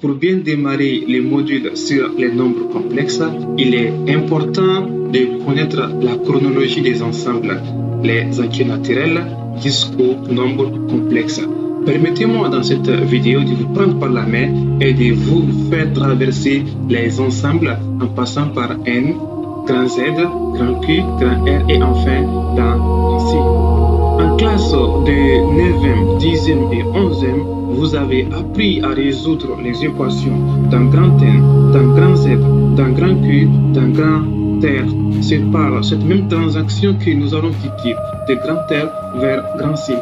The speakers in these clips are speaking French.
Pour bien démarrer les modules sur les nombres complexes, il est important de connaître la chronologie des ensembles, les entiers naturels jusqu'aux nombres complexes. Permettez-moi dans cette vidéo de vous prendre par la main et de vous faire traverser les ensembles en passant par N, grand Z, grand Q, grand R et enfin dans C. En classe de 9e, 10e et 11e, vous avez appris à résoudre les équations dans grand N, dans grand Z, dans grand Q, dans grand R. C'est par cette même transaction que nous allons quitter de grand R vers grand C.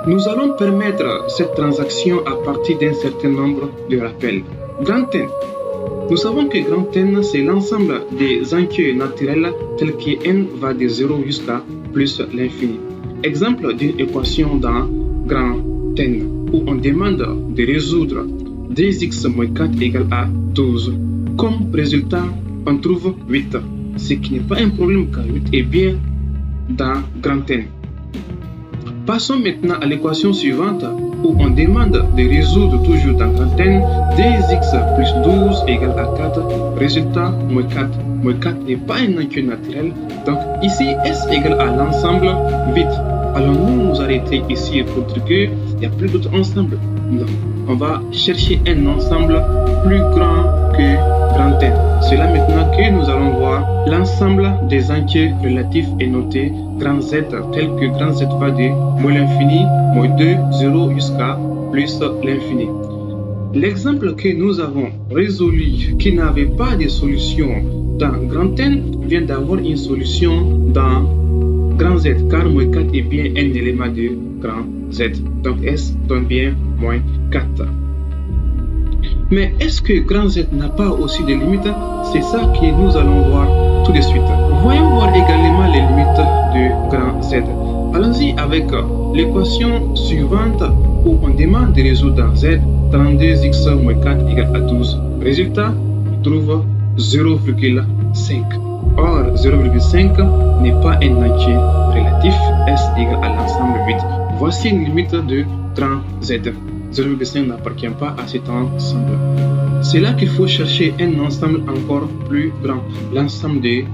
Nous allons permettre cette transaction à partir d'un certain nombre de rappels. Grand N. Nous savons que grand N, c'est l'ensemble des entiers naturels tels que N va de 0 jusqu'à plus l'infini. Exemple d'une équation dans grand N où on demande de résoudre 2x moins 4 égale à 12. Comme résultat, on trouve 8, ce qui n'est pas un problème car 8 est bien dans grand N. Passons maintenant à l'équation suivante où on demande de résoudre toujours dans grand N 2x plus 12 égale à 4. Résultat, moins 4. Moins 4 n'est pas un entier naturel, donc ici S égale à l'ensemble vide. Allons-nous nous arrêter ici pour dire qu'il n'y a plus d'autres ensembles? Non. On va chercher un ensemble plus grand que grand N. C'est là maintenant que nous allons voir l'ensemble des entiers relatifs est noté grand Z, tel que grand Z va de moins l'infini, moins 2, 0 jusqu'à plus l'infini. L'exemple que nous avons résolu qui n'avait pas de solution dans grand N vient d'avoir une solution dans grand Z, car moins 4 est bien un élément de grand Z. Donc S donne bien moins 4. Mais est-ce que grand Z n'a pas aussi des limites? C'est ça que nous allons voir tout de suite. Voyons voir également les limites de grand Z. Allons-y avec l'équation suivante où on demande de résoudre dans Z 32x moins 4 égale à 12. Résultat, on trouve 0,5. Or, 0,5 n'est pas un entier relatif, S égale à l'ensemble 8. Voici une limite de grand Z. 0,5 n'appartient pas à cet ensemble. C'est là qu'il faut chercher un ensemble encore plus grand. L'ensemble des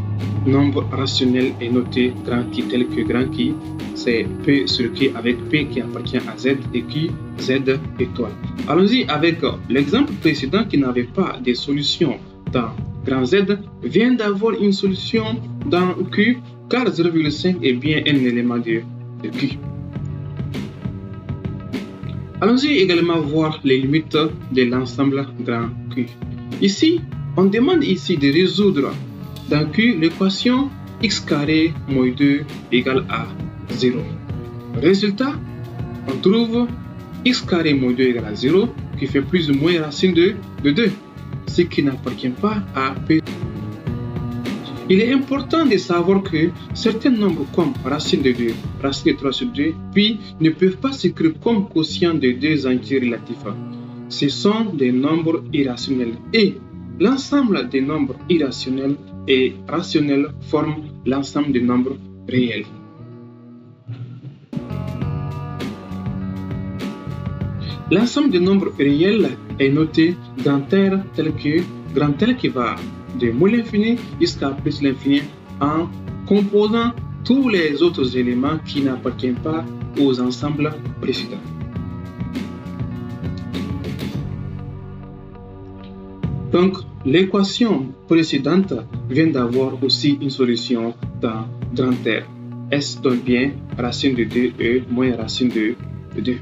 nombres rationnels est noté grand Q tel que grand Q, c'est P sur Q avec P qui appartient à Z et Q, Z étoile. Allons-y avec l'exemple précédent qui n'avait pas de solution dans grand Z vient d'avoir une solution dans Q car 0,5 est bien un élément de Q. Allons-y également voir les limites de l'ensemble grand Q. Ici, on demande ici de résoudre dans Q l'équation x carré moins 2 égale à 0. Résultat, on trouve x carré moins 2 égale à 0 qui fait plus ou moins racine de 2, ce qui n'appartient pas à P. Il est important de savoir que certains nombres comme racine de 2, racine de 3 sur 2, puis ne peuvent pas s'écrire comme quotient de deux entiers relatifs. Ce sont des nombres irrationnels et l'ensemble des nombres irrationnels et rationnels forment l'ensemble des nombres réels. L'ensemble des nombres réels est noté grand R tel que grand L qui va de moins l'infini jusqu'à plus l'infini en composant tous les autres éléments qui n'appartiennent pas aux ensembles précédents. Donc, l'équation précédente vient d'avoir aussi une solution dans grand R. S donne bien racine de 2e moins racine de 2.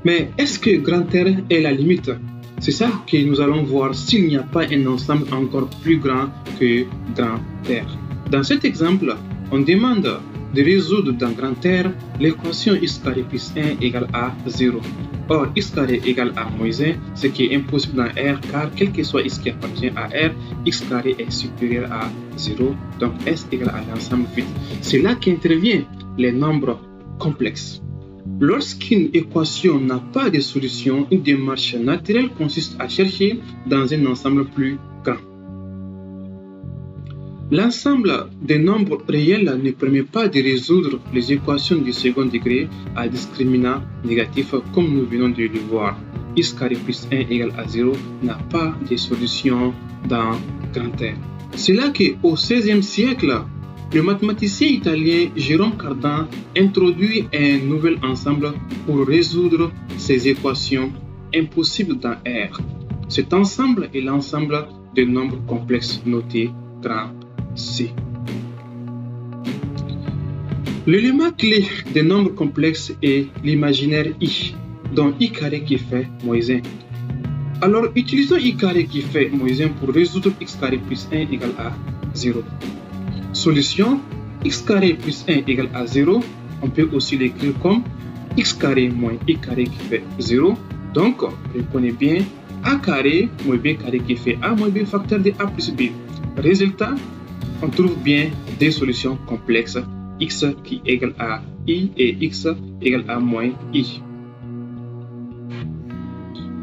Mais est-ce que grand R est la limite? C'est ça que nous allons voir s'il n'y a pas un ensemble encore plus grand que grand R. Dans cet exemple, on demande de résoudre dans grand R l'équation x carré plus 1 égale à 0. Or, x carré égale à moins 1, ce qui est impossible dans R car quel que soit x qui appartient à R, x carré est supérieur à 0, donc S égale à l'ensemble vide. C'est là qu'interviennent les nombres complexes. Lorsqu'une équation n'a pas de solution, une démarche naturelle consiste à chercher dans un ensemble plus grand. L'ensemble des nombres réels ne permet pas de résoudre les équations du second degré à discriminant négatif comme nous venons de le voir. x carré plus 1 égale à 0 n'a pas de solution dans grand R. C'est là qu'au XVIe siècle, le mathématicien italien Jérôme Cardan introduit un nouvel ensemble pour résoudre ces équations impossibles dans R. Cet ensemble est l'ensemble des nombres complexes notés grand C. L'élément clé des nombres complexes est l'imaginaire I, dont I carré qui fait moins 1. Alors, utilisons I carré qui fait moins 1 pour résoudre x carré plus 1 égale à 0. Solution, x carré plus 1 égale à 0. On peut aussi l'écrire comme x carré moins I carré qui fait 0. Donc, reprenez bien A carré moins B carré qui fait A moins B facteur de A plus B. Résultat, on trouve bien des solutions complexes, x qui égale à I et x égale à moins I.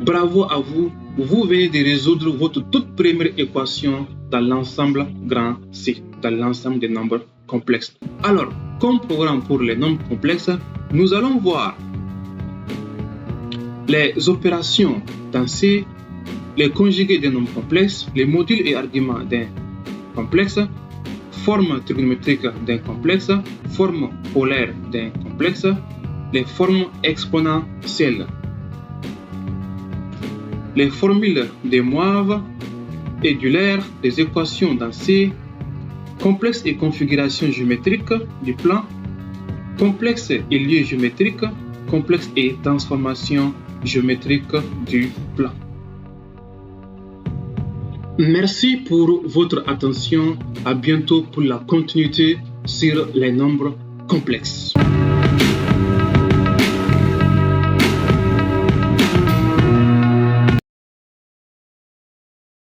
Bravo à vous, vous venez de résoudre votre toute première équation dans l'ensemble grand C, dans l'ensemble des nombres complexes. Alors, comme programme pour les nombres complexes, nous allons voir les opérations dans C, les conjugués des nombres complexes, les modules et arguments d'un complexe, forme trigonométrique d'un complexe, forme polaire d'un complexe, les formes exponentielles, les formules des Moivre et d'Euler, des équations dans C, complexe et configuration géométrique du plan, complexe et lieu géométrique, complexe et transformation géométrique du plan. Merci pour votre attention. À bientôt pour la continuité sur les nombres complexes.